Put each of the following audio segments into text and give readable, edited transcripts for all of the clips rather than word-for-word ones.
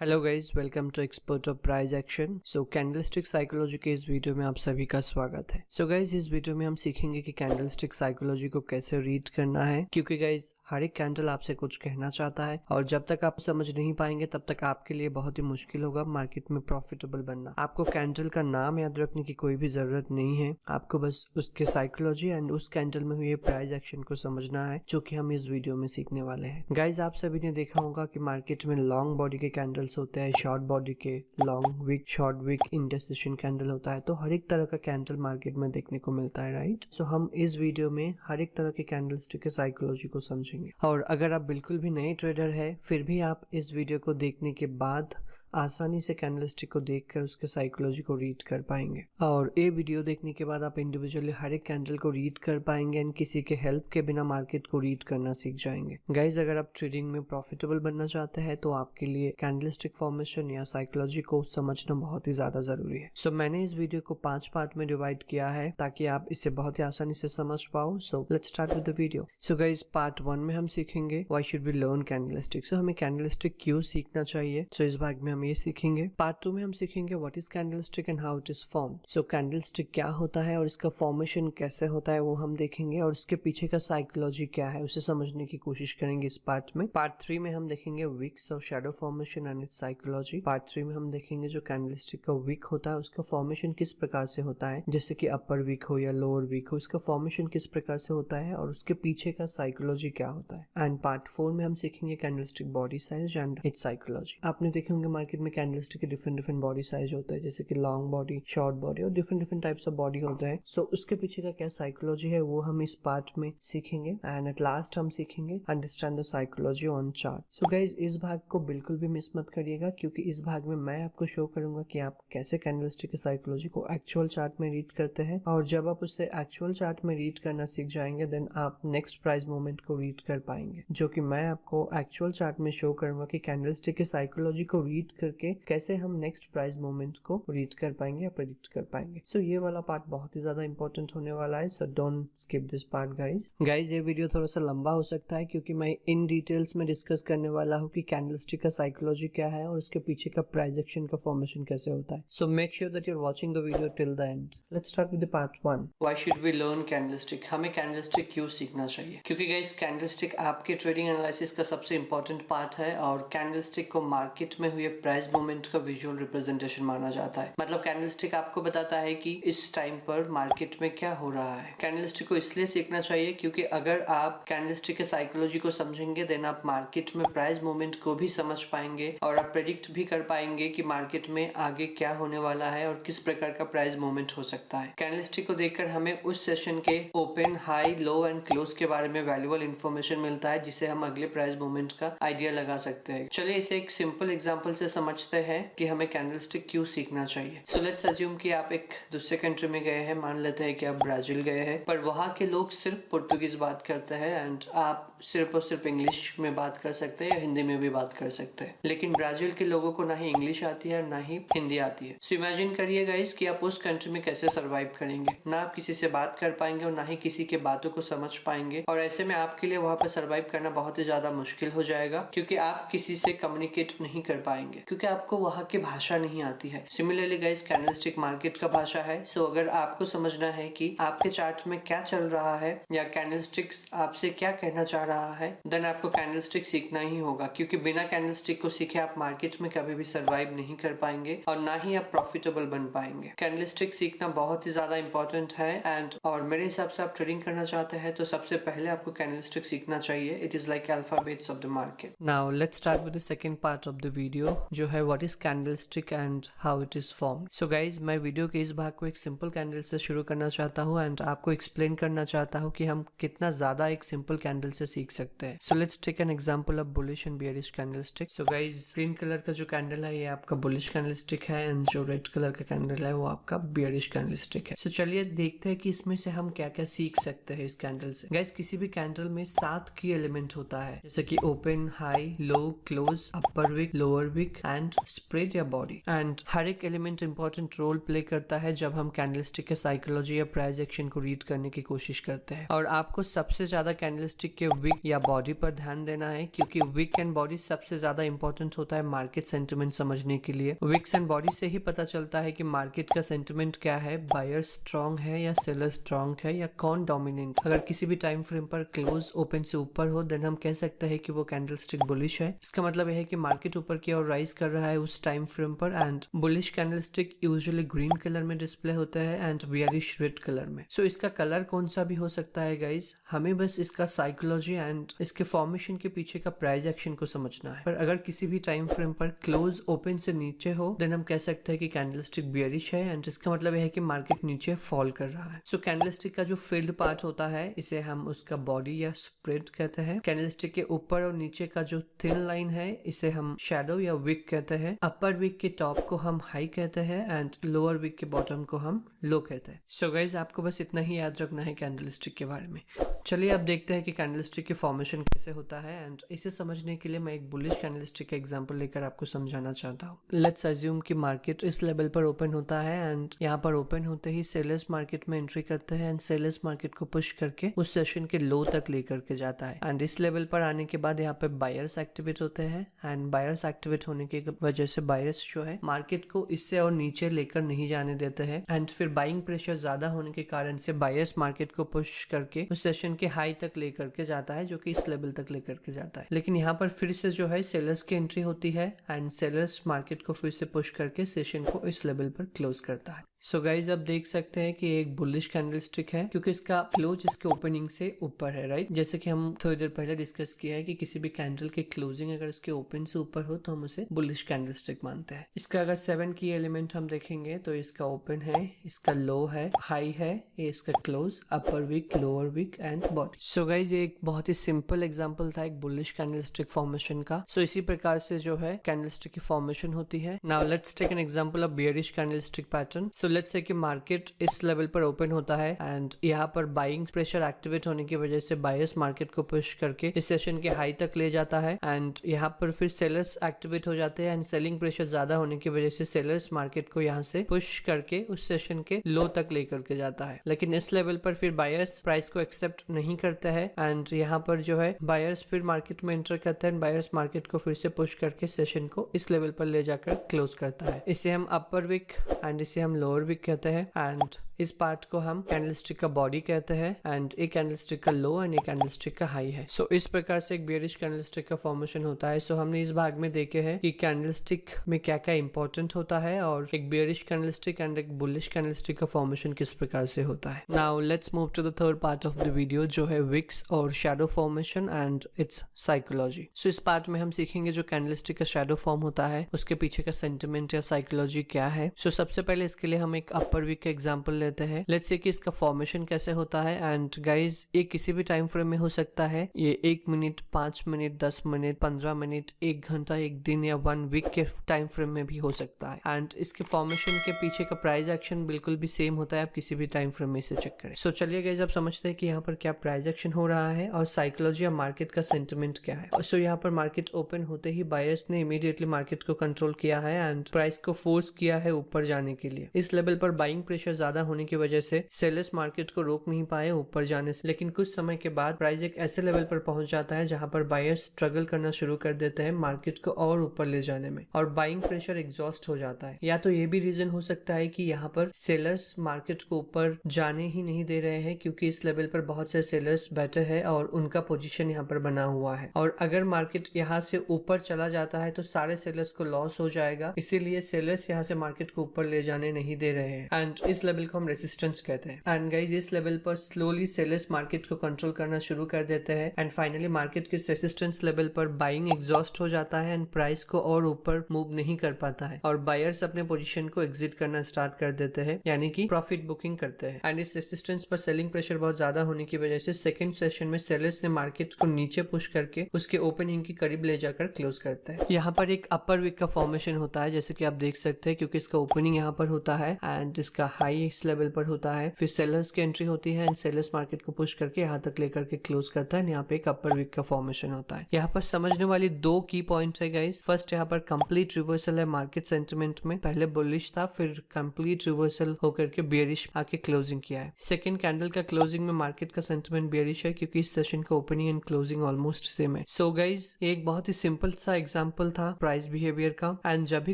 Hello guys, welcome to expert of price action. So candlestick psychology के इस video में आप सभी का स्वागत है। सो गाइज, इस वीडियो में हम सीखेंगे कि कैंडलस्टिक साइकोलॉजी को कैसे रीड करना है, क्योंकि गाइज हर एक कैंडल आपसे कुछ कहना चाहता है और जब तक आप समझ नहीं पाएंगे तब तक आपके लिए बहुत ही मुश्किल होगा मार्केट में प्रॉफिटेबल बनना। आपको कैंडल का नाम याद रखने की कोई भी जरूरत नहीं है, आपको बस उसके साइकोलॉजी एंड उस कैंडल में हुए प्राइस एक्शन को समझना है, जो कि हम इस वीडियो में सीखने वाले हैं। गाइज, आप सभी ने देखा होगा कि मार्केट में लॉन्ग बॉडी के कैंडल होते हैं, शॉर्ट बॉडी के, long wick, short wick, intersession candle होता है। तो हर एक तरह का कैंडल मार्केट में देखने को मिलता है, राइट। सो हम इस वीडियो में हर एक तरह के कैंडलस्टिक के साइकोलॉजी को समझेंगे। और अगर आप बिल्कुल भी नए ट्रेडर है फिर भी आप इस वीडियो को देखने के बाद आसानी से कैंडलस्टिक को देखकर उसके साइकोलॉजी को रीड कर पाएंगे। और ये वीडियो देखने के बाद आप इंडिविजुअली हर एक कैंडल को रीड कर पाएंगे एंड किसी के हेल्प के बिना मार्केट को रीड करना सीख जाएंगे। गाइज, अगर आप ट्रेडिंग में प्रॉफिटेबल बनना चाहते हैं तो आपके लिए कैंडलस्टिक फॉर्मेशन या साइकोलॉजी को समझना बहुत ही ज्यादा जरूरी है। सो मैंने इस वीडियो को 5 पार्ट में डिवाइड किया है ताकि आप इसे बहुत ही आसानी से समझ पाओ। So let's start with the video. So guys, part 1 में हम सीखेंगे why should we learn candlestick. So हमें कैंडलस्टिक क्यों सीखना चाहिए। सो इस भाग में हम ये सीखेंगे। पार्ट 2 में हम सीखेंगे what is candlestick and how it is formed. So candlestick क्या होता है और इसका फॉर्मेशन कैसे होता है वो हम देखेंगे, और इसके पीछे का साइकोलॉजी क्या है उसे समझने की कोशिश करेंगे इस पार्ट में। पार्ट 3 में हम देखेंगे विक्स और shadow formation and its psychology. Part 3 में हम देखेंगे जो कैंडलस्टिक का विक होता है उसका फॉर्मेशन किस प्रकार से होता है, जैसे कि अपर विक हो या लोअर विक हो, इसका फॉर्मेशन किस प्रकार से होता है और उसके पीछे का साइकोलॉजी क्या होता है। एंड पार्ट 4 में हम सीखेंगे candlestick body size and its psychology. आपने देखे होंगे मार्केट में कैंडलस्टिक के डिफरेंट बॉडी साइज होता है, जैसे कि लॉन्ग बॉडी, शॉर्ट बॉडी और डिफरेंट टाइप्स ऑफ बॉडी होता है। सो उसके पीछे का क्या साइकोलॉजी है वो हम इस पार्ट में सीखेंगे। एंड एट लास्ट हम सीखेंगे understand the psychology on chart. So guys, इस भाग को बिल्कुल भी मिस मत करिएगा, क्योंकि इस भाग में मैं आपको शो करूंगा कि आप कैसे कैंडलस्टिक की साइकोलॉजी को एक्चुअल चार्ट में रीड करते हैं, और जब आप उसे एक्चुअल चार्ट में रीड करना सीख जाएंगे देन आप नेक्स्ट प्राइस मूवमेंट को रीड कर पाएंगे, जो कि मैं आपको एक्चुअल चार्ट में शो करूंगा कि कैंडलस्टिक की साइकोलॉजी को रीड करके कैसे हम नेक्स्ट प्राइस मूवमेंट को रीड कर पाएंगे या प्रेडिक्ट कर पाएंगे। सो ये वाला पार्ट बहुत ही ज्यादा इंपॉर्टेंट होने वाला है। So don't skip this part guys. ये वीडियो थोड़ा सा लंबा हो सकता है क्योंकि मैं इन डिटेल्स में डिस्कस करने वाला हूँ कि कैंडलस्टिक का साइकोलॉजी क्या है और उसके पीछे का प्राइस एक्शन का फॉर्मेशन कैसे होता है। So make sure that you are watching the video till the end. Let's start with the part 1। Why should we learn candlestick. हमें कैंडलस्टिक क्यों सीखना चाहिए, क्योंकि गाइज कैंडलस्टिक आपके ट्रेडिंग एनालिसिस का सबसे इंपॉर्टेंट पार्ट है और कैंडलस्टिक को मार्केट में हुए प्राइस मूवमेंट का विजुअल रिप्रेजेंटेशन माना जाता है। मतलब कैंडलस्टिक आपको बताता है कि इस टाइम पर मार्केट में क्या हो रहा है। कैंडलस्टिक को इसलिए सीखना चाहिए क्योंकि अगर आप कैंडलस्टिक के साइकोलॉजी को समझेंगे देन आप मार्केट में प्राइस मूवमेंट को भी समझ पाएंगे और आप प्रेडिक्ट भी कर पाएंगे कि मार्केट में आगे क्या होने वाला है और किस प्रकार का प्राइस मूवमेंट हो सकता है। कैंडलस्टिक को देखकर हमें उस सेशन के open, high, low and close के बारे में वैल्यूएबल इंफॉर्मेशन मिलता है, जिससे हम अगले प्राइस मूवमेंट का आइडिया लगा सकते हैं। चलिए इसे एक सिंपल एग्जांपल से समझते हैं कि हमें कैंडलस्टिक क्यों सीखना चाहिए। सो लेट्स अज्यूम कि आप एक दूसरे कंट्री में गए हैं, मान लेते हैं कि आप ब्राजील गए हैं, पर वहाँ के लोग सिर्फ पुर्तगीज बात करते हैं एंड आप सिर्फ और सिर्फ इंग्लिश में बात कर सकते हैं या हिंदी में भी बात कर सकते हैं। लेकिन ब्राजील के लोगों को ना ही इंग्लिश आती है ना ही हिंदी आती है। सो इमेजिन करिए गाइस कि आप उस कंट्री में कैसे सर्वाइव करेंगे। ना आप किसी से बात कर पाएंगे और ना ही किसी के बातों को समझ पाएंगे, और ऐसे में आपके लिए वहाँ पर सर्वाइव करना बहुत ही ज्यादा मुश्किल हो जाएगा, क्योंकि आप किसी से कम्युनिकेट नहीं कर पाएंगे क्योंकि आपको वहाँ की भाषा नहीं आती है। सिमिलरली गाइस, कैंडलस्टिक मार्केट का भाषा है। सो अगर आपको समझना है कि आपके चार्ट में क्या चल रहा है या कैंडलस्टिक आपसे क्या कहना चाह रहा है, देन आपको कैंडलस्टिक सीखना ही होगा, क्योंकि बिना कैंडलस्टिक को सीखे आप मार्केट में कभी भी सर्वाइव नहीं कर पाएंगे और ना ही आप प्रॉफिटेबल बन पाएंगे। कैंडलस्टिक सीखना बहुत ही ज्यादा इंपॉर्टेंट है एंड और मेरे हिसाब से आप ट्रेडिंग करना चाहते हैं तो सबसे पहले आपको कैंडलस्टिक सीखना चाहिए। It is like alphabets of the market. Now let's start with the second part of the video, जो है what is candlestick and how it is formed. So guys, मैं वीडियो के इस भाग को एक सिंपल कैंडल से शुरू करना चाहता हूँ एंड आपको एक्सप्लेन करना चाहता हूँ कि हम कितना ज्यादा एक सिंपल कैंडल से सीख सकते हैं। So let's take an example of bullish and bearish candlestick. So guys, green colour का जो कैंडल है ये आपका बुलिश कैंडलस्टिक है एंड जो रेड कलर का कैंडल है वो आपका बियरिश कैंडलस्टिक है। सो चलिए देखते हैं कि इसमें से हम क्या क्या सीख सकते हैं इस कैंडल से। गाइज, किसी भी कैंडल में 7 की एलिमेंट होता है, जैसे कि open, high, low, close, upper wick, lower wick and spread या बॉडी। एंड हर एक एलिमेंट इंपॉर्टेंट रोल प्ले करता है जब हम कैंडलस्टिक के साइकोलॉजी या प्राइस एक्शन को रीड करने की कोशिश करते हैं। और आपको सबसे ज्यादा कैंडलस्टिक के विक या बॉडी पर ध्यान देना है, क्योंकि विक एंड बॉडी सबसे ज्यादा इंपॉर्टेंट होता है मार्केट सेंटिमेंट समझने के लिए। विक्स एंड बॉडी से ही पता चलता है कि मार्केट का सेंटिमेंट क्या है, बायर स्ट्रांग है या सेलर स्ट्रांग है या कौन डोमिनेंट। अगर किसी भी टाइम फ्रेम पर क्लोज ओपन से ऊपर हो देन हम कह सकते हैं कि वो कैंडलस्टिक बुलिश है। इसका मतलब यह है कि मार्केट ऊपर की ओर राइज कर रहा है उस टाइम फ्रेम पर। And bullish candlestick usually green colour में डिस्प्ले होता है एंड बियरिश रेड कलर में। सो इसका कलर कौन सा भी हो सकता है गाइस, हमें बस इसका साइकोलॉजी एंड इसके फॉर्मेशन के पीछे का प्राइस एक्शन को समझना है। पर अगर किसी भी टाइम फ्रेम पर क्लोज ओपन से नीचे हो देन हम कह सकते हैं कि कैंडलस्टिक बियरिश है एंड इसका मतलब यह है कि मार्केट नीचे फॉल कर रहा है। सो कैंडलस्टिक का जो फील्ड पार्ट होता है इसे हम उसका बॉडी या स्प्रेड कहते हैं। कैंडलस्टिक के ऊपर और नीचे का जो थिन लाइन है इसे हम शैडो या विक कहते हैं। अपर विक के टॉप को हम हाई कहते हैं एंड लोअर विक के बॉटम को हम लो कहते हैं। सो गाइज आपको बस इतना ही याद रखना है कैंडलस्टिक के बारे में। चलिए अब देखते हैं कि कैंडलस्टिक की फॉर्मेशन कैसे होता है एंड इसे समझने के लिए मैं एक बुलिश कैंडलस्टिक का एग्जांपल लेकर आपको समझाना चाहता हूँ। लेट्स अज्यूम कि मार्केट इस लेवल पर ओपन होता है एंड यहाँ पर ओपन होते ही सेलर्स मार्केट में एंट्री करते हैं एंड सेलर्स मार्केट को पुश करके उस सेशन के लो तक लेकर के जाता है। एंड इस लेवल पर आने के बाद यहाँ पे बायर्स एक्टिवेट होते हैं एंड बायर्स एक्टिवेट होने की वजह से बायर्स जो है मार्केट को इससे और नीचे लेकर नहीं जाने देते हैं। एंड फिर बाइंग प्रेशर ज्यादा होने के कारण से बायर्स मार्केट को पुश करके उस सेशन के हाई तक लेकर के जाता है, जो कि इस लेवल तक लेकर के जाता है। लेकिन यहाँ पर फिर से जो है सेलर्स की एंट्री होती है एंड सेलर्स मार्केट को फिर से पुश करके सेशन को इस लेवल पर क्लोज करता है। सो गाइज अब देख सकते हैं कि एक बुलिश कैंडलस्टिक है क्योंकि इसका क्लोज इसके ओपनिंग से ऊपर है, राइट। जैसे कि हम थोड़ी देर पहले डिस्कस किया है कि किसी भी कैंडल के क्लोजिंग अगर इसके ओपन से ऊपर हो तो हम उसे बुलिश कैंडलस्टिक मानते हैं। इसका अगर 7 की एलिमेंट हम देखेंगे तो इसका ओपन है, इसका लो है, हाई है, ये इसका close, upper wick, lower wick and bottom. So guys ये एक बहुत ही सिंपल एग्जाम्पल था एक बुलिश कैंडलस्टिक फॉर्मेशन का। सो इसी प्रकार से जो है कैंडलस्टिक की फॉर्मेशन होती है। Now let's take an example of bearish candlestick pattern. So let's say कि मार्केट इस लेवल पर ओपन होता है एंड यहाँ पर बाइंग प्रेशर एक्टिवेट होने की वजह से बायर्स मार्केट को पुश करके इस सेशन के हाई तक ले जाता है एंड यहाँ पर फिर सेलर्स एक्टिवेट हो जाते हैं एंड सेलिंग प्रेशर ज्यादा होने की वजह से सेलर्स मार्केट को यहाँ से पुश करके उस सेशन के लो तक लेकर के जाता है। लेकिन इस लेवल पर फिर बायर्स प्राइस को एक्सेप्ट नहीं करते हैं एंड यहाँ पर जो है बायर्स फिर मार्केट में एंटर करते हैं, बायर्स मार्केट को फिर से पुश करके सेशन को इस लेवल पर ले जाकर क्लोज करता है। इसे हम अपर विक एंड इसे हम लोअर विक कहते हैं एंड इस पार्ट को हम कैंडलस्टिक का बॉडी कहते हैं एंड एक कैंडलस्टिक का लो एंड एक कैंडलस्टिक का हाई है। सो इस प्रकार से एक बियरिश कैंडलस्टिक का फॉर्मेशन होता है। सो हमने इस भाग में देखे हैं कि कैंडलस्टिक में क्या क्या इंपॉर्टेंट होता है और एक बियरिश कैंडलस्टिक एंड एक बुलिश कैंडलस्टिक का फॉर्मेशन किस प्रकार से होता है। Now let's move to the third part of the video जो है विक्स और shadow formation and its psychology. So इस पार्ट में हम सीखेंगे जो कैंडलस्टिक का शैडो फॉर्म होता है उसके पीछे का सेंटिमेंट या साइकोलॉजी क्या है। सो सबसे पहले इसके लिए हम एक अपर विक का एग्जांपल लेते हैं। लेट्स से कि इसका फॉर्मेशन कैसे होता है एंड गाइज ये किसी भी टाइम फ्रेम में हो सकता है। ये 1 मिनट, 5 मिनट, 10 मिनट, 15 मिनट, 1 घंटा, 1 दिन या 1 वीक के टाइम फ्रेम में भी हो सकता है एंड इसके फॉर्मेशन के पीछे का प्राइस एक्शन बिल्कुल भी सेम होता है, आप किसी भी टाइम फ्रेम में इसे चेक करें। सो चलिए गाइज अब समझते हैं कि यहाँ पर क्या प्राइस एक्शन हो रहा है और साइकोलॉजी या मार्केट का सेंटिमेंट क्या है। सो यहाँ पर मार्केट ओपन होते ही बायर्स ने इमीडिएटली मार्केट को कंट्रोल किया है एंड प्राइस को फोर्स किया है ऊपर जाने के लिए। इस लेवल पर बाइंग प्रेशर ज्यादा होने की वजह से सेलर्स मार्केट को रोक नहीं पाए ऊपर जाने से। लेकिन कुछ समय के बाद प्राइस एक ऐसे लेवल पर पहुंच जाता है जहां पर बायर्स स्ट्रगल करना शुरू कर देते हैं मार्केट को और ऊपर ले जाने में और बाइंग प्रेशर एग्जॉस्ट हो जाता है। या तो ये भी रीजन हो सकता है कि यहाँ पर सेलर्स मार्केट को ऊपर जाने ही नहीं दे रहे हैं क्योंकि इस लेवल पर बहुत से सेलर्स बैठे हैं और उनका पोजीशन यहाँ पर बना हुआ है और अगर मार्केट यहाँ से ऊपर चला जाता है तो सारे सेलर्स को लॉस हो जाएगा, इसीलिए सेलर्स यहाँ से मार्केट को ऊपर ले जाने नहीं दे रहे हैं एंड इस लेवल को हम रेजिस्टेंस कहते हैं। एंड गाइज इस लेवल पर स्लोली सेलर्स मार्केट को कंट्रोल करना शुरू कर देते हैं एंड फाइनली मार्केट के रेजिस्टेंस लेवल पर बाइंग एग्जॉस्ट हो जाता है एंड प्राइस को और ऊपर मूव नहीं कर पाता है और बायर्स अपने पोजीशन को एग्जिट करना स्टार्ट कर देते हैं, यानी कि प्रॉफिट बुकिंग करते हैं। एंड इस रेजिस्टेंस पर सेलिंग प्रेशर बहुत ज्यादा होने की वजह से सेकंड सेशन में सेलर्स ने मार्केट को नीचे पुश करके उसके ओपनिंग के करीब ले जाकर क्लोज करते हैं। यहाँ पर एक अपर विक का फॉर्मेशन होता है जैसे कि आप देख सकते हैं क्योंकि इसका ओपनिंग यहाँ पर होता है एंड इसका हाई इस लेवल लेवल पर होता है, फिर सेलर्स की एंट्री होती है एंड सेलर्स मार्केट को पुश करके यहाँ तक लेकर के क्लोज करता है। यहाँ पे एक अपर विक का फॉर्मेशन होता है। यहाँ पर समझने वाली दो की पॉइंट है गाइस। फर्स्ट, यहाँ पर कंप्लीट रिवर्सल है मार्केट सेंटिमेंट में, पहले बुलिश था फिर कंप्लीट रिवर्सल होकर के बेयरिश आके क्लोजिंग किया है। सेकंड कैंडल का क्लोजिंग में मार्केट का सेंटिमेंट बेयरिश है क्योंकि इस सेशन का opening and closing almost same है। सो गाइस, एक बहुत ही सिंपल सा एग्जांपल था प्राइस बिहेवियर का। एंड जब भी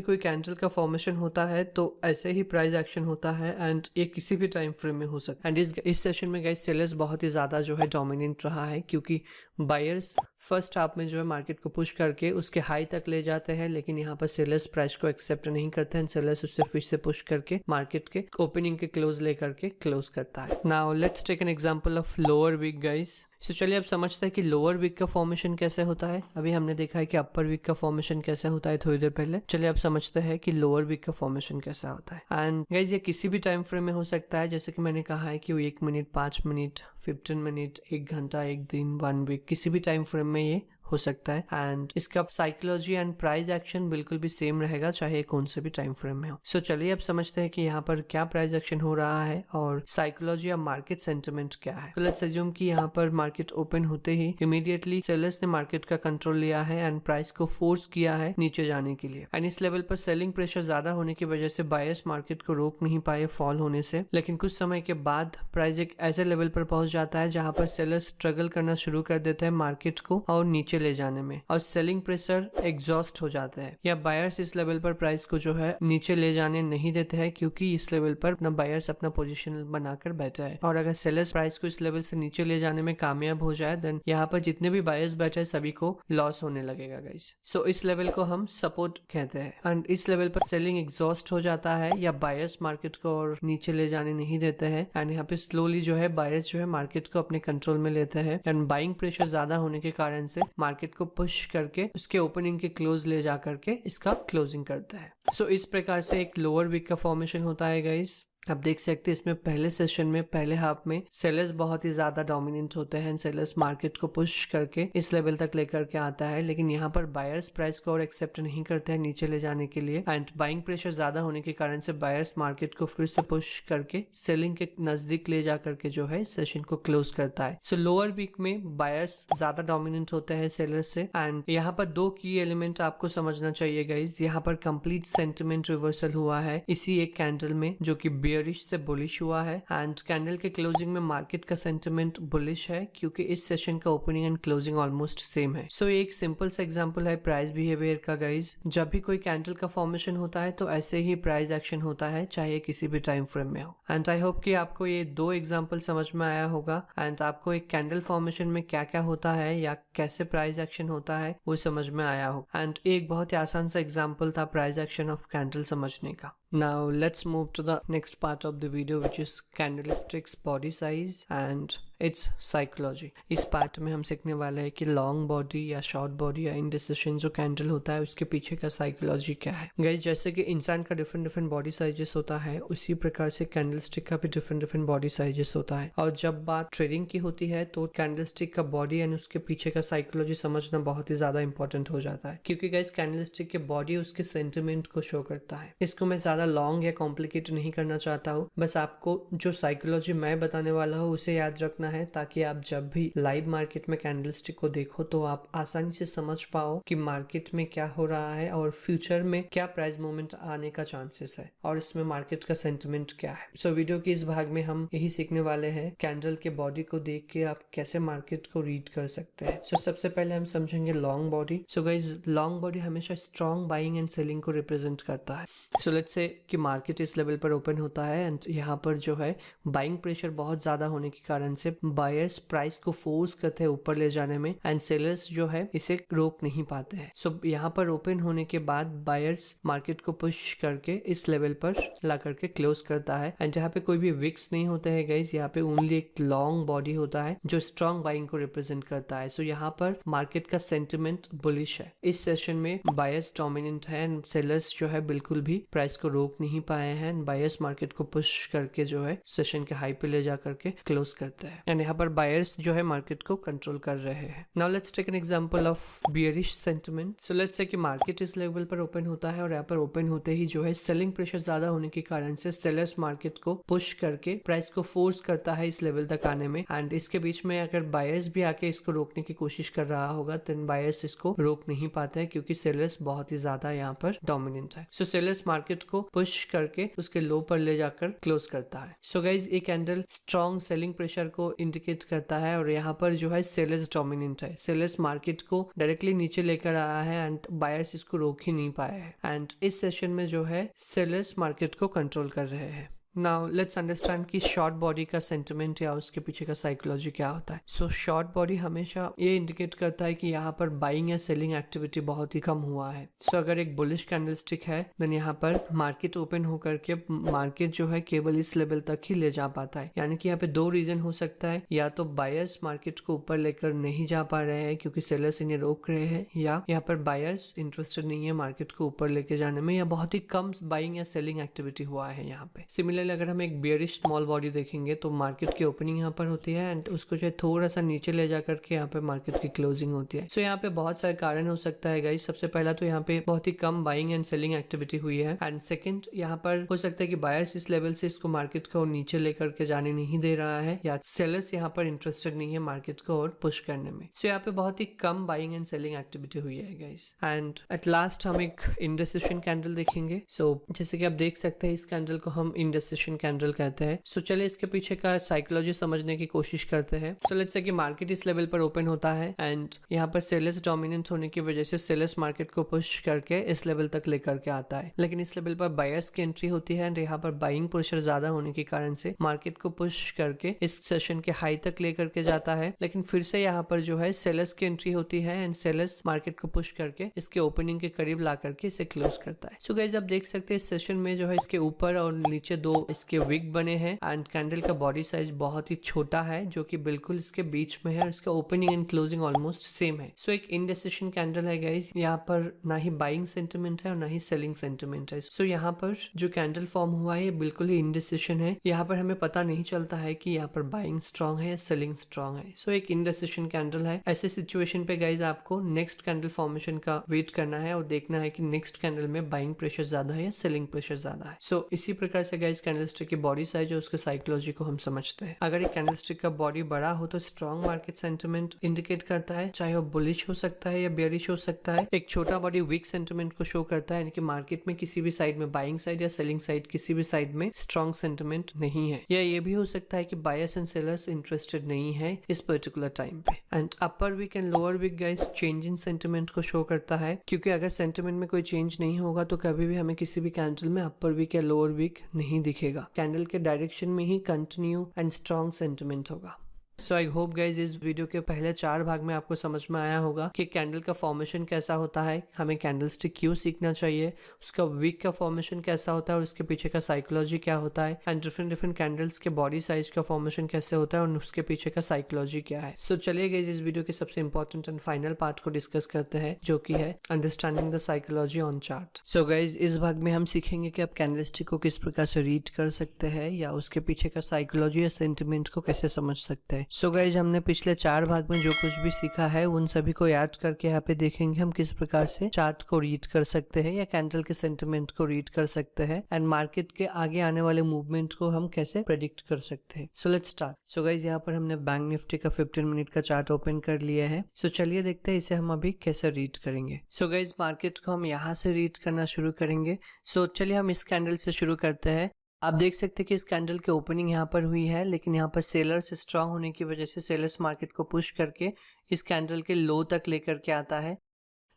कोई कैंडल का फॉर्मेशन होता है तो ऐसे ही प्राइस एक्शन होता है एंड ये किसी भी टाइम फ्रेम में हो सकता है। एंड इस सेशन में गाइस सेलर्स बहुत ही ज्यादा जो है डोमिनेंट रहा है क्योंकि बायर्स फर्स्ट हाफ में जो है मार्केट को पुश करके उसके हाई तक ले जाते हैं, लेकिन यहाँ पर सेलर्स प्राइस को एक्सेप्ट नहीं करते हैं। सेलर्स उससे फिर से पुश करके मार्केट के ओपनिंग के क्लोज लेकर के क्लोज करता है। Now let's take an example of lower wick guys. So चलिए अब समझते हैं कि लोअर विक का फॉर्मेशन कैसे होता है। अभी हमने देखा है कि अपर विक का फॉर्मेशन कैसे होता है थोड़ी देर पहले। चलिए अब समझते हैं कि लोअर विक का फॉर्मेशन कैसा होता है। एंड गाइस, ये किसी भी टाइम फ्रेम में हो सकता है, जैसे कि मैंने कहा है कि वो 1 मिनट, 5 मिनट, 15 मिनट, 1 घंटा, 1 दिन, 1 वीक, किसी भी टाइम फ्रेम में ये हो सकता है। एंड इसका साइकोलॉजी एंड प्राइस एक्शन बिल्कुल भी सेम रहेगा चाहे कौन से भी टाइम फ्रेम में हो। सो चलिए अब समझते हैं कि यहाँ पर क्या प्राइस एक्शन हो रहा है और साइकोलॉजी या मार्केट सेंटिमेंट क्या है। तो लेट्स अज्यूम कि यहाँ पर मार्केट ओपन होते ही इमीडिएटली सेलर्स ने मार्केट का कंट्रोल लिया है एंड प्राइस को फोर्स किया है नीचे जाने के लिए। एंड इस लेवल पर सेलिंग प्रेशर ज्यादा होने की वजह से बायर्स मार्केट को रोक नहीं पाए फॉल होने से। लेकिन कुछ समय के बाद प्राइस एक ऐसे लेवल पर पहुंच जाता है जहां पर सेलर्स स्ट्रगल करना शुरू कर देते हैं मार्केट को और नीचे ले जाने में, और सेलिंग प्रेशर एग्जॉस्ट हो जाते हैं। या बायर्स इस लेवल पर प्राइस को जो है नीचे ले जाने नहीं देते हैं क्योंकि इस लेवल पर अपना बायर्स अपना पोजीशन बनाकर बैठा है। और अगर सेलर्स प्राइस को इस लेवल से नीचे ले जाने में कामयाब हो जाए देन यहाँ पर जितने भी बायर्स बैठे हैं सभी को लॉस होने लगेगा गाइस। सो इस लेवल को हम सपोर्ट कहते हैं। एंड इस लेवल पर सेलिंग एग्जॉस्ट हो जाता है या बायर्स मार्केट को और नीचे ले जाने नहीं देते हैं। एंड यहाँ पे स्लोली जो है बायर्स जो है मार्केट को अपने कंट्रोल में लेते हैं। एंड बाइंग प्रेशर ज्यादा होने के कारण से मार्केट को पुश करके उसके ओपनिंग के क्लोज ले जा करके इसका क्लोजिंग करता है। सो इस प्रकार से एक लोअर विक का फॉर्मेशन होता है गाइस। आप देख सकते हैं इसमें पहले सेशन में पहले हाफ में सेलर्स बहुत ही ज्यादा डोमिनेंट होते हैं। सेलर्स मार्केट को पुश करके इस लेवल तक लेकर के आता है, लेकिन यहाँ पर बायर्स प्राइस को और एक्सेप्ट नहीं करते हैं नीचे ले जाने के लिए। एंड बाइंग प्रेशर ज्यादा होने के कारण से बायर्स मार्केट को फिर से पुश करके सेलिंग के नजदीक ले जा करके जो है सेशन को क्लोज करता है। सो लोअर वीक में बायर्स ज्यादा डोमिनेंट होते हैं सेलर्स से। एंड यहाँ पर दो की एलिमेंट आपको समझना चाहिए गाइज। यहाँ पर कंप्लीट सेंटिमेंट रिवर्सल हुआ है इसी एक कैंडल में जो कि बेयरिश से बुलिश हुआ है। एंड कैंडल के क्लोजिंग में मार्केट का सेंटिमेंट बुलिश है क्योंकि इस सेशन का opening and closing almost same है। सो एक सिंपल सा एग्जांपल है प्राइस बिहेवियर का गाइज। जब भी कोई कैंडल का फॉर्मेशन होता है तो ऐसे ही प्राइस एक्शन होता है चाहे किसी भी टाइम फ्रेम में हो। एंड आई होप कि आपको ये दो एग्जाम्पल समझ में आया होगा एंड आपको एक कैंडल फॉर्मेशन में क्या क्या होता है या कैसे प्राइस एक्शन होता है वो समझ में आया होगा। एंड एक बहुत ही आसान सा एग्जाम्पल था प्राइस एक्शन ऑफ कैंडल समझने का। Now let's move to the next part of the video which is candlesticks body size and its psychology। इस पार्ट में हम सीखने वाले हैं कि लॉन्ग बॉडी या शॉर्ट बॉडी या इंडिसिशन जो कैंडल होता है उसके पीछे का साइकोलॉजी क्या है। गाइस जैसे कि इंसान का डिफरेंट डिफरेंट बॉडी साइजेस होता है उसी प्रकार से कैंडलस्टिक का भी डिफरेंट डिफरेंट बॉडी साइजेस होता है। और जब बात ट्रेडिंग की होती है तो कैंडलस्टिक का बॉडी एंड उसके पीछे का साइकोलॉजी समझना बहुत ही ज्यादा इंपॉर्टेंट हो जाता है क्योंकि गाइस कैंडलस्टिक के बॉडी उसके सेंटिमेंट को शो करता है। इसको मैं ज्यादा लॉन्ग या कॉम्प्लिकेट नहीं करना चाहता हूँ, बस आपको जो साइकोलॉजी मैं बताने वाला हूँ उसे याद रखना है ताकि आप जब भी लाइव मार्केट में कैंडलस्टिक को देखो तो आप आसानी से समझ पाओ कि मार्केट में क्या हो रहा है और फ्यूचर में क्या प्राइस मूवमेंट आने का चांसेस है और इसमें मार्केट का सेंटिमेंट क्या है। सो वीडियो के इस भाग में हम यही सीखने वाले हैं कैंडल के बॉडी को देख के आप कैसे मार्केट को रीड कर सकते हैं। सो सबसे पहले हम समझेंगे long body. So guys long body हमेशा स्ट्रॉन्ग बाइंग एंड सेलिंग को रिप्रेजेंट करता है। सो लेट्स से कि मार्केट इस लेवल पर ओपन होता है एंड यहाँ पर जो है बाइंग प्रेशर बहुत ज्यादा होने के कारण से बायर्स प्राइस को फोर्स करते हैं ऊपर ले जाने में एंड सेलर्स जो है इसे रोक नहीं पाते हैं। सो यहाँ पर ओपन होने के बाद बायर्स मार्केट को पुश करके इस लेवल पर ला करके क्लोज करता है एंड यहाँ पे कोई भी विक्स नहीं होते हैं गाइस। यहाँ पे ओनली एक लॉन्ग बॉडी होता है जो स्ट्रॉन्ग बाइंग को रिप्रेजेंट करता है। सो यहाँ पर मार्केट का सेंटिमेंट बुलिश है। इस सेशन में बायर्स डोमिनेंट है एंड सेलर्स जो है बिल्कुल भी प्राइस को रोक नहीं पाए हैं। बायर्स मार्केट को पुश करके जो है सेशन के हाई पे ले जा करके क्लोज करते हैं। एंड यहाँ पर बायर्स जो है मार्केट को कंट्रोल कर रहे हैं। Now let's take an example of bearish sentiment. So let's say कि मार्केट इस लेवल पर ओपन होता है और यहाँ पर ओपन होते ही जो है सेलिंग प्रेशर ज्यादा होने के कारण से सेलर्स मार्केट को पुश करके प्राइस को फोर्स करता है इस लेवल तक आने में। एंड इसके बीच में अगर बायर्स भी आके इसको रोकने की कोशिश कर रहा होगा देन बायर्स इसको रोक नहीं पाते हैं क्योंकि सेलर्स बहुत ही ज्यादा यहाँ पर डोमिनेंट है। सो सेलर्स मार्केट को पुश करके उसके लो पर ले जाकर क्लोज करता है। सो गाइज ये कैंडल स्ट्रॉन्ग सेलिंग प्रेशर को इंडिकेट करता है और यहाँ पर जो है सेलर्स डोमिनेंट है। सेलर्स मार्केट को डायरेक्टली नीचे लेकर आया है एंड बायर्स इसको रोक ही नहीं पाए हैं। एंड इस सेशन में जो है सेलर्स मार्केट को कंट्रोल कर रहे हैं। नाउ लेट्स अंडरस्टैंड कि शॉर्ट बॉडी का सेंटिमेंट या उसके पीछे का साइकोलॉजी क्या होता है। सो शॉर्ट बॉडी हमेशा ये इंडिकेट करता है कि यहाँ पर बाइंग या सेलिंग एक्टिविटी बहुत ही कम हुआ है। सो अगर एक बुलिश कैंडलस्टिक है देन यहाँ पर मार्केट ओपन होकर के मार्केट जो है केवल इस लेवल तक ही ले जा पाता है। यानी कि यहाँ पे दो रीजन हो सकता है, या तो बायर्स मार्केट को ऊपर लेकर नहीं जा पा रहे हैं क्योंकि सेलर्स इन्हें रोक रहे हैं, या यहाँ पर बायर्स इंटरेस्टेड नहीं है मार्केट को ऊपर लेके जाने में, या बहुत ही कम बाइंग या सेलिंग एक्टिविटी हुआ है यहाँ पे। सिमिलरली अगर हम एक बियरिश स्मॉल बॉडी देखेंगे तो मार्केट की ओपनिंग यहाँ पर होती है एंड उसको जो है थोड़ा सा नीचे ले जा करके यहाँ पे मार्केट की क्लोजिंग होती है। सो यहाँ पे बहुत सारे कारण हो सकता है गाइस। सबसे पहला तो यहाँ पे बहुत ही कम बाइंग एंड सेलिंग एक्टिविटी हुई है एंड सेकंड यहाँ पर हो सकता है कि बायर्स इस लेवल से इसको मार्केट को नीचे लेकर के जाने नहीं दे रहा है, या सेलर्स यहाँ पर इंटरेस्टेड नहीं है मार्केट को और पुश करने में। सो यहाँ पे बहुत ही कम बाइंग एंड सेलिंग एक्टिविटी हुई है गाइस। एंड एट लास्ट हम एक इंडिसिशन कैंडल देखेंगे। सो जैसे कि आप देख सकते हैं इस कैंडल को हम इंडिसिशन कैंडल कहते हैं। सो चलिए इसके पीछे का साइकोलॉजी समझने की कोशिश करते हैं। सो लेट्स से कि मार्केट इस लेवल पर ओपन होता है एंड यहाँ पर सेलर्स डोमिनेंट होने की वजह से सेलर्स मार्केट को पुश करके इस लेवल तक लेकर के आता है, लेकिन इस लेवल पर बायर्स की एंट्री होती है एंड यहाँ पर बाइंग प्रेशर ज्यादा होने के कारण से मार्केट को पुश करके इस सेशन के हाई तक लेकर के जाता है, लेकिन फिर से यहाँ पर जो है सेलर्स की एंट्री होती है एंड सेलर्स मार्केट को पुश करके इसके ओपनिंग के करीब ला करके इसे क्लोज करता है। सो गाइस आप देख सकते हैं इस सेशन में जो है इसके ऊपर और नीचे दो इसके विक बने हैं एंड कैंडल का बॉडी साइज बहुत ही छोटा है जो कि बिल्कुल इसके बीच में है और इसका opening and closing almost same है। सो एक इंडिसिशन कैंडल है गाइस। यहाँ पर ना ही बाइंग सेंटिमेंट है और ना ही सेलिंग सेंटिमेंट है। सो यहाँ पर जो कैंडल फॉर्म हुआ है ये बिल्कुल ही इंडिसिशन है। यहाँ पर हमें पता नहीं चलता है कि यहाँ पर बाइंग स्ट्रॉन्ग है या सेलिंग स्ट्रॉन्ग है। सो एक इंडिसिशन कैंडल है। ऐसे सिचुएशन पे गाइस आपको नेक्स्ट कैंडल फॉर्मेशन का वेट करना है और देखना है कि नेक्स्ट कैंडल में बाइंग प्रेशर ज्यादा है या सेलिंग प्रेशर ज्यादा है। सो इसी प्रकार से गाइस कैंडलस्टिक की बॉडी साइज और उसके साइकोलॉजी को हम समझते हैं। अगर एक कैंडलस्टिक का बॉडी बड़ा हो तो स्ट्रॉन्ग मार्केट सेंटिमेंट इंडिकेट करता है, चाहे वो बुलिश हो सकता है या बेयरिश हो सकता है। एक छोटा बॉडी वीक सेंटिमेंट को शो करता है, यानी कि मार्केट में किसी भी साइड में बाइंग साइड या सेलिंग साइड किसी भी साइड में स्ट्रॉन्ग सेंटिमेंट नहीं है, या ये भी हो सकता है कि बायर्स एंड सेलर्स इंटरेस्टेड नहीं है इस पर्टिकुलर टाइम पे। And upper wick and lower wick guys change in sentiment को शो करता है, क्योंकि अगर सेंटिमेंट में कोई चेंज नहीं होगा तो कभी भी हमें किसी भी कैंडल में अपर वीक या लोअर वीक नहीं दिखेगा। कैंडल के डायरेक्शन में ही कंटिन्यू एंड स्ट्रॉन्ग सेंटिमेंट होगा। सो आई होप गाइज इस वीडियो के पहले 4 भाग में आपको समझ में आया होगा कि कैंडल का फॉर्मेशन कैसा होता है, हमें कैंडलस्टिक क्यों सीखना चाहिए, उसका वीक का फॉर्मेशन कैसा होता है और उसके पीछे का साइकोलॉजी क्या होता है, एंड डिफरेंट कैंडल्स के बॉडी साइज का फॉर्मेशन कैसे होता है और उसके पीछे का साइकोलॉजी क्या है। सो चलिए गाइज इस वीडियो के सबसे इंपॉर्टेंट एंड फाइनल पार्ट को डिस्कस करते हैं, जो कि है understanding the psychology on chart. So guys इस भाग में हम सीखेंगे कि आप कैंडलस्टिक को किस प्रकार से रीड कर सकते हैं या उसके पीछे का साइकोलॉजी या सेंटिमेंट को कैसे समझ सकते हैं। सो गाइज हमने पिछले 4 भाग में जो कुछ भी सीखा है उन सभी को याद करके यहाँ पे देखेंगे हम किस प्रकार से चार्ट को रीड कर सकते हैं या कैंडल के सेंटिमेंट को रीड कर सकते हैं, एंड मार्केट के आगे आने वाले मूवमेंट को हम कैसे प्रेडिक्ट कर सकते हैं। So let's start. So guys यहाँ पर हमने बैंक निफ्टी का 15 मिनट का चार्ट ओपन कर लिया है। सो चलिए देखते हैं इसे हम अभी कैसे रीड करेंगे। सो गाइज मार्केट को हम यहाँ से रीड करना शुरू करेंगे। सो चलिए हम इस कैंडल से शुरू करते हैं। आप देख सकते हैं कि इस कैंडल की ओपनिंग यहाँ पर हुई है, लेकिन यहाँ पर सेलर्स स्ट्रांग होने की वजह से सेलर्स मार्केट को पुश करके इस कैंडल के लो तक लेकर के आता है,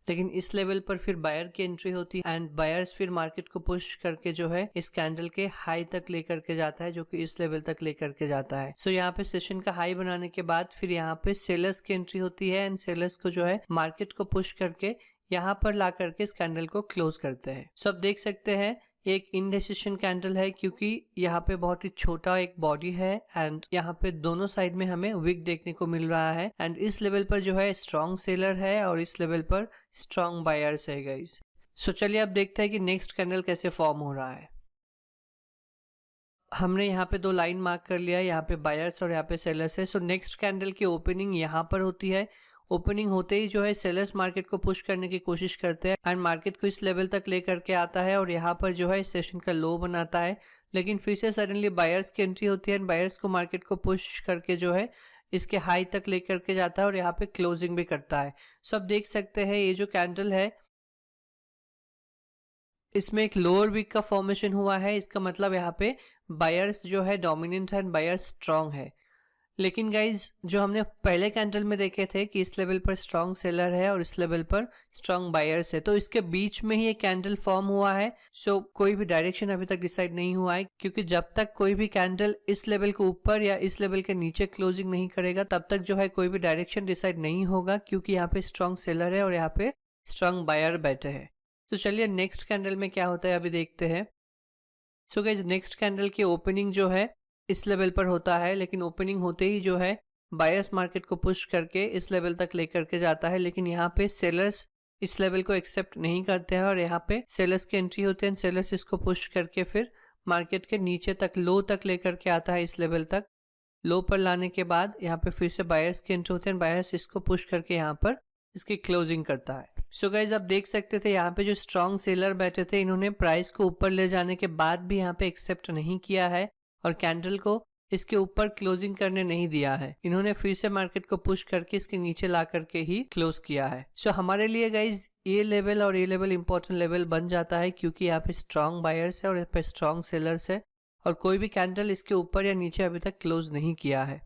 लेकिन इस लेवल पर फिर बायर की एंट्री होती है एंड बायर्स फिर मार्केट को पुश करके जो है इस कैंडल के हाई तक लेकर के जाता है, जो कि इस लेवल तक लेकर के जाता है। सो यहाँ पे सेशन का हाई बनाने के बाद फिर यहाँ पे सेलर्स की एंट्री होती है एंड सेलर्स को जो है मार्केट को पुश करके यहाँ पर ला करके इस कैंडल को क्लोज करते हैं। सो आप देख सकते हैं एक इंडिसिशन कैंडल है, क्योंकि यहाँ पे बहुत ही छोटा एक बॉडी है एंड यहाँ पे दोनों साइड में हमें विक देखने को मिल रहा है, एंड इस लेवल पर जो है स्ट्रॉन्ग सेलर है और इस लेवल पर स्ट्रॉन्ग बायर्स है गाइस। सो चलिए अब देखते हैं कि नेक्स्ट कैंडल कैसे फॉर्म हो रहा है। हमने यहाँ पे 2 लाइन मार्क कर लिया है, यहाँ पे बायर्स और यहाँ पे सेलर्स है। सो नेक्स्ट कैंडल की ओपनिंग यहाँ पर होती है। ओपनिंग होते ही जो है सेलर्स मार्केट को पुश करने की कोशिश करते हैं एंड मार्केट को इस लेवल तक लेकर के आता है और यहाँ पर जो है इस सेशन का लो बनाता है, लेकिन फिर से सडनली बायर्स की एंट्री होती है एंड बायर्स को मार्केट को पुश करके जो है इसके हाई तक लेकर के जाता है और यहाँ पे क्लोजिंग भी करता है। सो आप देख सकते हैं ये जो कैंडल है इसमें एक लोअर वीक का फॉर्मेशन हुआ है। इसका मतलब यहाँ पे बायर्स जो है डोमिनेंट है एंड बायर्स स्ट्रांग है। लेकिन गाइज जो हमने पहले कैंडल में देखे थे कि इस लेवल पर स्ट्रांग सेलर है और इस लेवल पर स्ट्रांग बायर्स है, तो इसके बीच में ही एक कैंडल फॉर्म हुआ है। सो कोई भी डायरेक्शन अभी तक डिसाइड नहीं हुआ है, क्योंकि जब तक कोई भी कैंडल इस लेवल के ऊपर या इस लेवल के नीचे क्लोजिंग नहीं करेगा तब तक जो है कोई भी डायरेक्शन डिसाइड नहीं होगा, क्योंकि यहाँ पे स्ट्रांग सेलर है और यहाँ पे स्ट्रांग बायर बैठे हैं। तो चलिए नेक्स्ट कैंडल में क्या होता है अभी देखते हैं। सो गाइज नेक्स्ट कैंडल की ओपनिंग जो है इस लेवल पर होता है, लेकिन ओपनिंग होते ही जो है बायर्स मार्केट को पुश करके इस लेवल तक लेकर के जाता है, लेकिन यहाँ पे सेलर्स इस लेवल को एक्सेप्ट नहीं करते हैं और यहाँ पे सेलर्स की एंट्री होते हैं। सेलर्स इसको पुश करके फिर मार्केट के नीचे तक लो तक लेकर के आता है, इस लेवल तक। लो पर लाने के बाद यहाँ पे फिर से बायर्स की एंट्री होते हैं, बायर्स इसको पुश करके यहाँ पर इसकी क्लोजिंग करता है। सो गाइज आप देख सकते थे यहाँ पे जो स्ट्रॉन्ग सेलर बैठे थे इन्होंने प्राइस को ऊपर ले जाने के बाद भी यहाँ पे एक्सेप्ट नहीं किया है और कैंडल को इसके ऊपर क्लोजिंग करने नहीं दिया है। इन्होंने फिर से मार्केट को पुश करके इसके नीचे ला करके ही क्लोज किया है। सो हमारे लिए गाइज ये लेवल और ये लेवल इंपॉर्टेंट लेवल बन जाता है, क्योंकि यहाँ पे स्ट्रॉन्ग बायर्स है और यहाँ पे स्ट्रॉन्ग सेलर्स है और कोई भी कैंडल इसके ऊपर या नीचे अभी तक क्लोज नहीं किया है।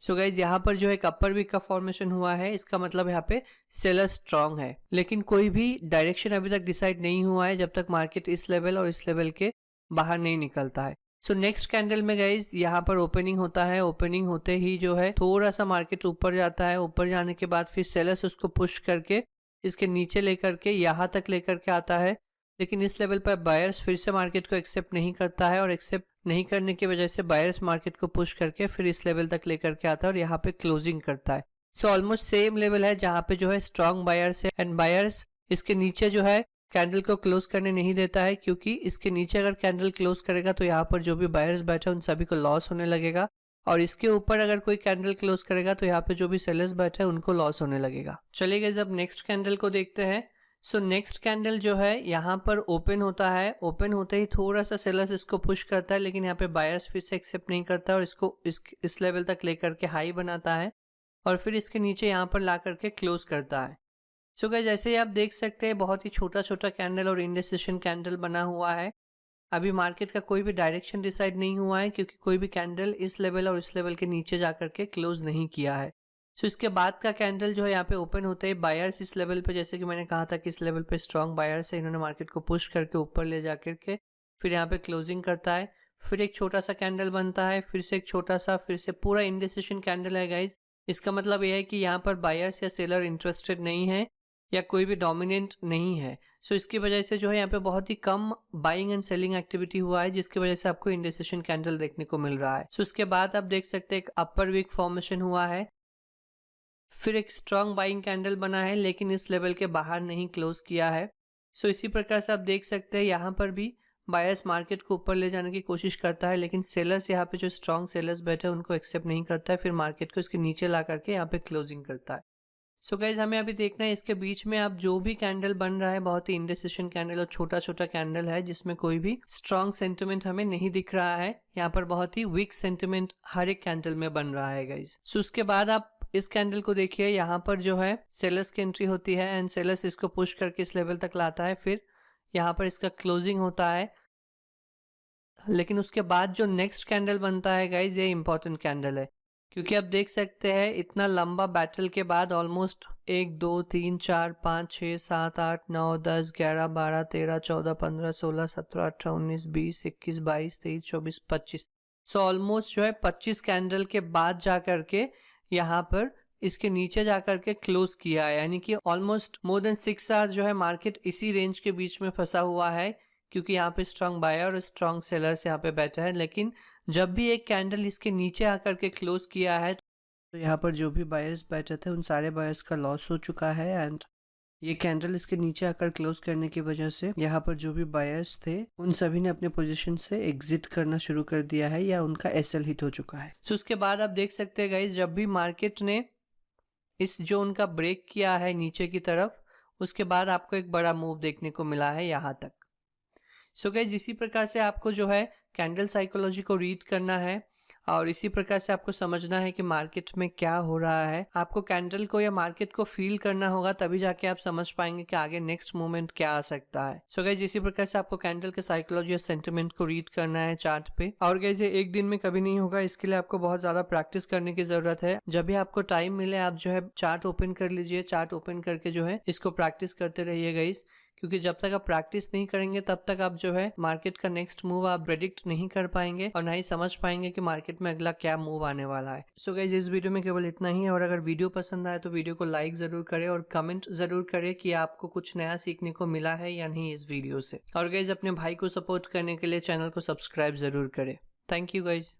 सो गाइज यहाँ पर जो एक अपर वीक का फॉर्मेशन हुआ है, इसका मतलब यहाँ पे सेलर स्ट्रांग है, लेकिन कोई भी डायरेक्शन अभी तक डिसाइड नहीं हुआ है जब तक मार्केट इस लेवल और इस लेवल के बाहर नहीं निकलता है। सो नेक्स्ट कैंडल में गाइज यहाँ पर ओपनिंग होता है। ओपनिंग होते ही जो है थोड़ा सा मार्केट ऊपर जाता है। ऊपर जाने के बाद फिर सेलर्स उसको पुश करके इसके नीचे लेकर के यहाँ तक लेकर के आता है, लेकिन इस लेवल पर बायर्स फिर से मार्केट को एक्सेप्ट नहीं करता है और एक्सेप्ट नहीं करने की वजह से बायर्स मार्केट को पुश करके फिर इस लेवल तक लेकर के आता है और यहाँ पे क्लोजिंग करता है। सो ऑलमोस्ट सेम लेवल है जहाँ पे जो है स्ट्रॉन्ग बायर्स है एंड बायर्स इसके नीचे जो है कैंडल को क्लोज करने नहीं देता है, क्योंकि इसके नीचे अगर कैंडल क्लोज करेगा तो यहाँ पर जो भी बायर्स बैठे उन सभी को लॉस होने लगेगा और इसके ऊपर अगर कोई कैंडल क्लोज करेगा तो यहाँ पे जो भी सेलर्स बैठे हैं उनको लॉस होने लगेगा। चलिए गाइस अब नेक्स्ट कैंडल को देखते हैं। सो नेक्स्ट कैंडल जो है यहाँ पर ओपन होता है। ओपन होते ही थोड़ा सा सेलर्स इसको पुश करता है, लेकिन यहाँ पे बायर्स फिर से एक्सेप्ट नहीं करता और इसको इस लेवल तक लेकर के हाई बनाता है और फिर इसके नीचे यहाँ पर ला करके क्लोज करता है। सो गाइस जैसे ही आप देख सकते हैं बहुत ही छोटा छोटा कैंडल और इंडिसेशन कैंडल बना हुआ है। अभी मार्केट का कोई भी डायरेक्शन डिसाइड नहीं हुआ है, क्योंकि कोई भी कैंडल इस लेवल और इस लेवल के नीचे जा करके क्लोज नहीं किया है। सो इसके बाद का कैंडल जो है यहाँ पे ओपन होते हैं बायर्स इस लेवल पे, जैसे कि मैंने कहा था कि इस लेवल पे स्ट्रॉन्ग बायर्स है, इन्होंने मार्केट को पुश करके ऊपर ले जा करके फिर यहाँ पे क्लोजिंग करता है। फिर एक छोटा सा कैंडल बनता है, फिर से एक छोटा सा, फिर से पूरा इंडिसिशन कैंडल है गाइज। इसका मतलब यह है कि यहाँ पर बायर्स या सेलर इंटरेस्टेड नहीं है या कोई भी डोमिनेंट नहीं है। सो इसकी वजह से जो है यहाँ पे बहुत ही कम बाइंग एंड सेलिंग एक्टिविटी हुआ है, जिसकी वजह से आपको इंडिसिशन कैंडल देखने को मिल रहा है। सो इसके बाद आप देख सकते हैं एक अपर वीक फॉर्मेशन हुआ है, फिर एक स्ट्रॉन्ग बाइंग कैंडल बना है, लेकिन इस लेवल के बाहर नहीं क्लोज किया है। सो इसी प्रकार से आप देख सकते हैं यहाँ पर भी बायर्स मार्केट को ऊपर ले जाने की कोशिश करता है, लेकिन सेलर्स यहाँ पे जो स्ट्रॉन्ग सेलर्स बैठे हैं उनको एक्सेप्ट नहीं करता है, फिर मार्केट को इसके नीचे ला करके यहाँ पे क्लोजिंग करता है। सो गाइज हमें अभी देखना है इसके बीच में आप जो भी कैंडल बन रहा है बहुत ही इंडिसिशन कैंडल और छोटा छोटा कैंडल है, जिसमें कोई भी स्ट्रॉन्ग सेंटिमेंट हमें नहीं दिख रहा है। यहाँ पर बहुत ही वीक सेंटिमेंट हर एक कैंडल में बन रहा है गाइज। सो उसके बाद आप इस कैंडल को देखिए, यहाँ पर जो है सेलर्स की एंट्री होती है एंड सेलर्स इसको पुश करके इस लेवल तक लाता है, फिर यहाँ पर इसका क्लोजिंग होता है। लेकिन उसके बाद जो नेक्स्ट कैंडल बनता है गाइज, ये इंपॉर्टेंट कैंडल है, क्योंकि आप देख सकते हैं इतना लंबा बैटल के बाद ऑलमोस्ट 1 2 3 4 5 6 7 8 9 10 11 12 13 14 15 16 17 18 19 20 21 22 23 24 25, सो ऑलमोस्ट जो है 25 कैंडल के बाद जा करके यहाँ पर इसके नीचे जाकर के क्लोज किया है, यानी कि ऑलमोस्ट मोर देन 6 आवर्स जो है मार्केट इसी रेंज के बीच में फंसा हुआ है, क्योंकि यहाँ पे स्ट्रॉन्ग बायर और स्ट्रॉन्ग सेलर्स यहाँ पे बैठे हैं। लेकिन जब भी एक कैंडल इसके नीचे आकर के क्लोज किया है तो यहाँ पर जो भी बायर्स बैठे थे उन सारे बायर्स का लॉस हो चुका है एंड ये कैंडल इसके नीचे आकर क्लोज करने की वजह से यहाँ पर जो भी बायर्स थे उन सभी ने अपने पोजीशन से एग्जिट करना शुरू कर दिया है या उनका एसएल हिट हो चुका है। सो उसके बाद आप देख सकते हैं गाइस, जब भी मार्केट ने इस जो उनका ब्रेक किया है नीचे की तरफ, उसके बाद आपको एक बड़ा मूव देखने को मिला है यहाँ तक। सो गाइस, इसी प्रकार से आपको जो है कैंडल साइकोलॉजी को रीड करना है और इसी प्रकार से आपको समझना है कि मार्केट में क्या हो रहा है। आपको कैंडल को या मार्केट को फील करना होगा, तभी जाके आप समझ पाएंगे कि आगे नेक्स्ट मूवमेंट क्या आ सकता है। सो गाइस, इसी प्रकार से आपको कैंडल के साइकोलॉजी और सेंटिमेंट को रीड करना है चार्ट पे। और गाइस, ये एक दिन में कभी नहीं होगा, इसके लिए आपको बहुत ज्यादा प्रैक्टिस करने की जरूरत है। जब भी आपको टाइम मिले आप जो है चार्ट ओपन कर लीजिए, चार्ट ओपन करके जो है इसको प्रैक्टिस करते रहिए गाइस, क्योंकि जब तक आप प्रैक्टिस नहीं करेंगे तब तक आप जो है मार्केट का नेक्स्ट मूव आप प्रेडिक्ट नहीं कर पाएंगे और ना ही समझ पाएंगे कि मार्केट में अगला क्या मूव आने वाला है। सो गाइस, इस वीडियो में केवल इतना ही है और अगर वीडियो पसंद आए तो वीडियो को लाइक जरूर करें और कमेंट जरूर करें कि आपको कुछ नया सीखने को मिला है या नहीं इस वीडियो से। और गाइस, अपने भाई को सपोर्ट करने के लिए चैनल को सब्सक्राइब जरूर करें। Thank you guys.